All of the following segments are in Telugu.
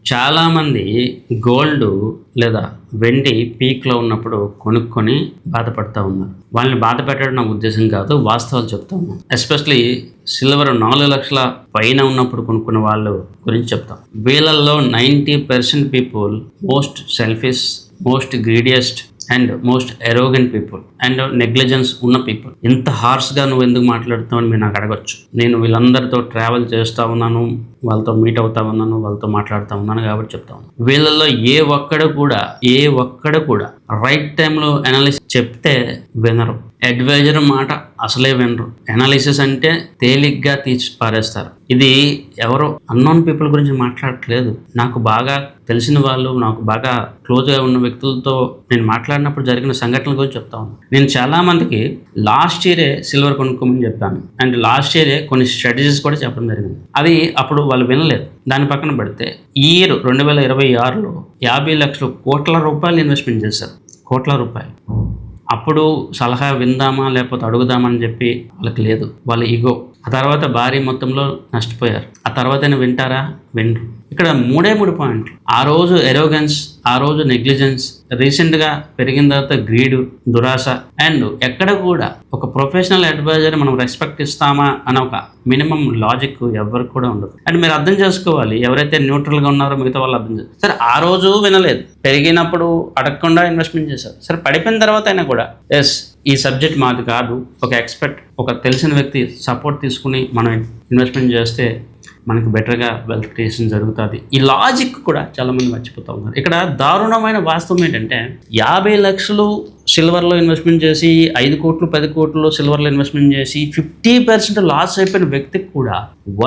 చాలామంది గోల్డ్ లేదా వెండి పీక్లో ఉన్నప్పుడు కొనుక్కొని బాధపడుతూ ఉన్నారు. వాళ్ళని బాధ పెట్టడం నా ఉద్దేశం కాదు, వాస్తవాలు చెప్తా ఉన్నాను. ఎస్పెషలీ సిల్వర్ 4 లక్షల పైన ఉన్నప్పుడు కొనుక్కున్న వాళ్ళ గురించి చెప్తాం. వీళ్ళల్లో 90% people most selfish, most greediest and most arrogant people and negligence ఉన్న పీపుల్. ఇంత హార్ష్గా నువ్వు ఎందుకు మాట్లాడుతావు అని మీరు నాకు అడగచ్చు. నేను వీళ్ళందరితో ట్రావెల్ చేస్తూ ఉన్నాను, వాళ్ళతో మీట్ అవుతా ఉన్నాను, వాళ్ళతో మాట్లాడుతూ ఉన్నాను కాబట్టి చెప్తా ఉన్నాను. వీళ్ళల్లో ఏ ఒక్కడు కూడా రైట్ టైంలో అనాలిసిస్ చెప్తే వినరు. అడ్వైజర్ మాట అసలే వినరు. అనాలిసిస్ అంటే తేలిగ్గా తీసి పారేస్తారు. ఇది ఎవరో అన్నోన్ పీపుల్ గురించి మాట్లాడట్లేదు. నాకు బాగా తెలిసిన వాళ్ళు, నాకు బాగా క్లోజ్గా ఉన్న వ్యక్తులతో నేను మాట్లాడినప్పుడు జరిగిన సంఘటనల గురించి చెప్తా ఉన్నాను. నేను చాలామందికి లాస్ట్ ఇయరే సిల్వర్ కొనుక్కోమని చెప్పాను అండ్ లాస్ట్ ఇయరే కొన్ని స్ట్రాటజీస్ కూడా చెప్పడం జరిగింది. అది అప్పుడు వాళ్ళు వినలేదు. దాని పక్కన పెడితే ఈ ఇయర్ 2026లో 50 లక్షల కోట్ల రూపాయలు ఇన్వెస్ట్మెంట్ చేశారు. కోట్ల రూపాయలు. అప్పుడు సలహా విందామా లేకపోతే అడుగుదామని చెప్పి వాళ్ళకి లేదు, వాళ్ళ ఈగో. ఆ తర్వాత భారీ మొత్తంలో నష్టపోయారు. ఆ తర్వాతైనా వింటారా? వినరు. ఇక్కడ 3 పాయింట్లు. ఆ రోజు ఎరోగెన్స్, ఆ రోజు నెగ్లిజెన్స్, రీసెంట్గా పెరిగిన తర్వాత గ్రీడు, దురాశ అండ్ ఎక్కడ కూడా ఒక ప్రొఫెషనల్ అడ్వైజర్ మనం రెస్పెక్ట్ ఇస్తామా అన్న ఒక మినిమం లాజిక్ ఎవరికి కూడా ఉండదు. అండ్ మీరు అర్థం చేసుకోవాలి, ఎవరైతే న్యూట్రల్గా ఉన్నారో మిగతా వాళ్ళు అర్థం చేసుకోవాలి. సరే ఆ రోజు వినలేదు, పెరిగినప్పుడు అడగకుండా ఇన్వెస్ట్మెంట్ చేశారు. సరే పడిపోయిన తర్వాత అయినా కూడా ఎస్ ఈ సబ్జెక్ట్ మాది కాదు, ఒక ఎక్స్పర్ట్, ఒక తెలిసిన వ్యక్తి సపోర్ట్ తీసుకుని మనం ఇన్వెస్ట్మెంట్ చేస్తే మనకు బెటర్గా వెల్త్ క్రియేషన్ జరుగుతుంది. ఈ లాజిక్ కూడా చాలామంది మర్చిపోతూ ఉన్నారు. ఇక్కడ దారుణమైన వాస్తవం ఏంటంటే 50 లక్షలు సిల్వర్లో ఇన్వెస్ట్మెంట్ చేసి 5 కోట్లు 10 కోట్లు సిల్వర్లో ఇన్వెస్ట్మెంట్ చేసి 50% లాస్ అయిపోయిన వ్యక్తికి కూడా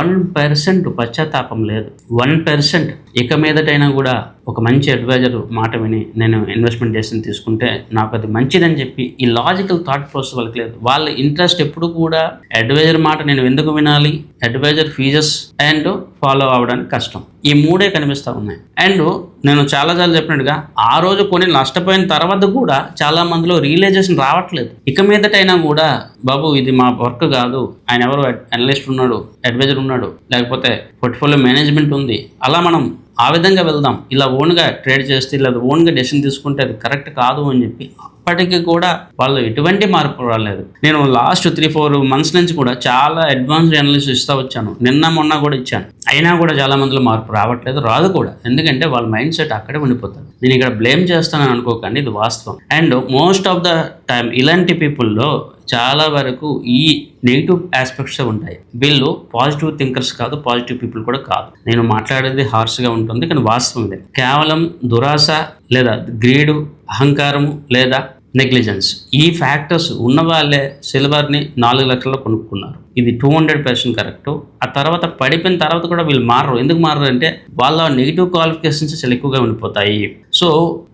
1% పశ్చాత్తాపం లేదు. 1% ఇక మీదటైనా కూడా ఒక మంచి అడ్వైజర్ మాట విని నేను ఇన్వెస్ట్మెంట్ చేసి తీసుకుంటే నాకు అది మంచిదని చెప్పి ఈ లాజికల్ థాట్ ప్రాసెస్ వాళ్ళకి లేదు. వాళ్ళ ఇంట్రెస్ట్ ఎప్పుడు కూడా అడ్వైజర్ మాట నేను ఎందుకు వినాలి, అడ్వైజర్ ఫీజెస్ అండ్ ఫాలో అవ్వడానికి కష్టం. ఈ 3 కనిపిస్తూ ఉన్నాయి. అండ్ నేను చాలాసార్లు చెప్పినట్టుగా ఆ రోజు కొన్ని నష్టపోయిన తర్వాత కూడా చాలా మందిలో రియలైజేషన్ రావట్లేదు. ఇక మీదటైనా కూడా బాబు ఇది మా వర్క్ కాదు, ఆయన ఎవరు అనలిస్ట్ ఉన్నాడు, అడ్వైజర్ ఉన్నాడు, లేకపోతే పోర్ట్ఫోలియో మేనేజ్మెంట్ ఉంది, అలా మనం ఆ విధంగా వెళ్దాం, ఇలా ఓన్గా ట్రేడ్ చేస్తే లేదా ఓన్గా డెసిషన్ తీసుకుంటే అది కరెక్ట్ కాదు అని చెప్పి అప్పటికి కూడా వాళ్ళు ఎటువంటి మార్పు రాలేదు. నేను లాస్ట్ 3-4 months నుంచి కూడా చాలా అడ్వాన్స్డ్ అనాలిసిస్ ఇస్తూ వచ్చాను. నిన్న మొన్న కూడా ఇచ్చాను. అయినా కూడా చాలా మందిలో మార్పు రావట్లేదు, రాదు కూడా. ఎందుకంటే వాళ్ళ మైండ్ సెట్ అక్కడే ఉండిపోతుంది. నేను ఇక్కడ బ్లేమ్ చేస్తానని అనుకోకండి, ఇది వాస్తవం. And most of the time ఇలాంటి పీపుల్లో చాలా వరకు ఈ నెగిటివ్ ఆస్పెక్ట్స్ ఉంటాయి. వీళ్ళు పాజిటివ్ థింకర్స్ కాదు, పాజిటివ్ పీపుల్ కూడా కాదు. నేను మాట్లాడేది హార్ష్గా ఉంటుంది కానీ వాస్తవం ఇదే. కేవలం దురాశ లేదా గ్రీడు, అహంకారము లేదా నెగ్లిజెన్స్, ఈ ఫ్యాక్టర్స్ ఉన్న వాళ్ళే సిల్వర్ని 4 లక్షల్లో కొనుక్కున్నారు. ఇది 200% కరెక్ట్. ఆ తర్వాత పడిపోయిన తర్వాత కూడా వీళ్ళు మారరు. ఎందుకు మారరు అంటే వాళ్ళ నెగిటివ్ క్వాలిఫికేషన్స్ చాలా ఎక్కువగా ఉండిపోతాయి. సో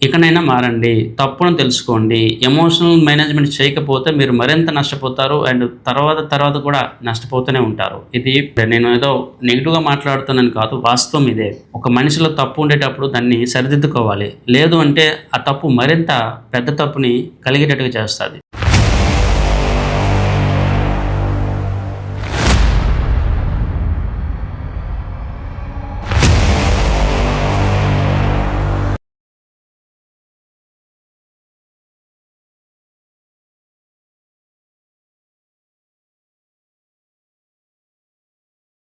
ఇకనైనా మారండి, తప్పును తెలుసుకోండి. ఎమోషనల్ మేనేజ్మెంట్ చేయకపోతే మీరు మరింత నష్టపోతారు అండ్ తర్వాత కూడా నష్టపోతూనే ఉంటారు. ఇది నేను ఏదో నెగిటివ్గా మాట్లాడుతున్నాను కాదు, వాస్తవం ఇదే. ఒక మనిషిలో తప్పు ఉండేటప్పుడు దాన్ని సరిదిద్దుకోవాలి. లేదు అంటే ఆ తప్పు మరింత పెద్ద తప్పుని కలిగేటట్టుగా చేస్తుంది.